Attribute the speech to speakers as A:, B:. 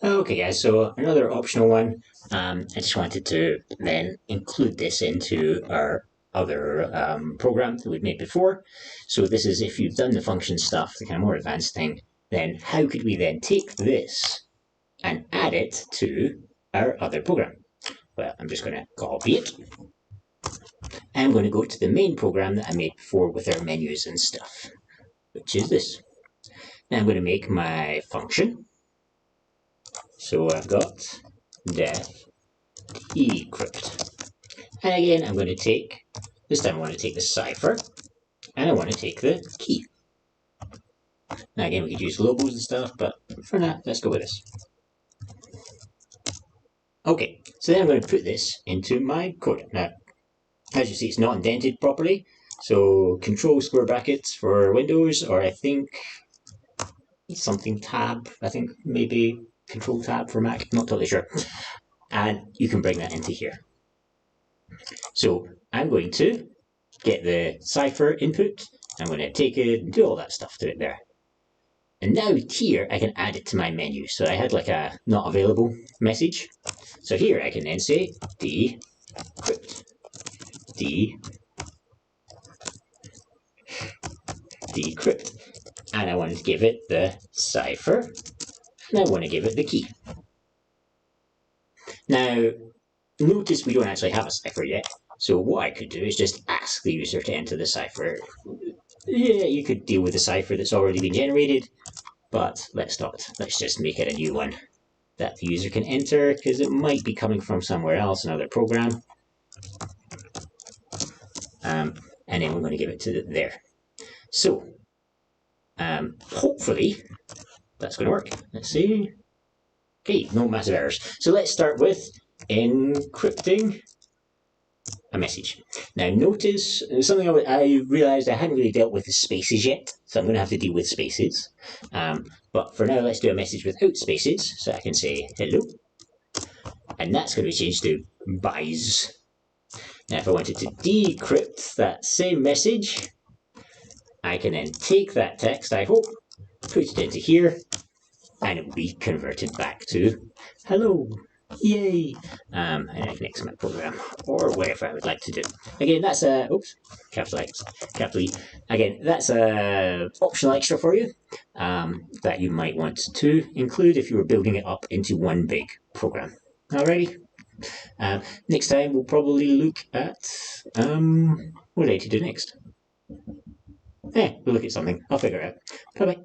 A: Okay guys, so another optional one. I just wanted to then include this into our other program that we've made before. So this is if you've done the function stuff, the kind of more advanced thing, then how could we then take this and add it to our other program? Well, I'm just going to copy it. I'm going to go to the main program that I made before with our menus and stuff, which is this. Now I'm going to make my function. So I've got def decrypt. And again, I'm going to take, this time I want to take the cipher, and I want to take the key. Now again, we could use logos and stuff, but for now, let's go with this. Okay, so then I'm going to put this into my code. Now, as you see, it's not indented properly, so control square brackets for Windows, or I think something tab, I think maybe control tab for Mac, not totally sure. And you can bring that into here. So I'm going to get the cipher input, I'm going to take it and do all that stuff to it there. And now here I can add it to my menu. So I had like a not available message. So here I can then say decrypt, decrypt. And I want to give it the cipher, and I want to give it the key. Now, notice we don't actually have a cipher yet. So what I could do is just ask the user to enter the cipher. Yeah, you could deal with the cipher that's already been generated, but let's not. Let's just make it a new one that the user can enter, because it might be coming from somewhere else, another program. And then we're going to give it to there. So, hopefully, that's going to work. Let's see. Okay, no massive errors. So let's start with encrypting a message. Now notice something I realized I hadn't really dealt with the spaces yet, so I'm going to have to deal with spaces. But for now, let's do a message without spaces, so I can say hello. And that's going to be changed to buys. Now if I wanted to decrypt that same message, I can then take that text, I hope, put it into here, and it will be converted back to hello. Yay! And I can expand my program or whatever I would like to do. Again, that's a capital X, capital E. Again, that's a optional extra for you that you might want to include if you were building it up into one big program. Alrighty. Next time we'll probably look at what do I need to do next? We'll look at something. I'll figure it out. Bye bye.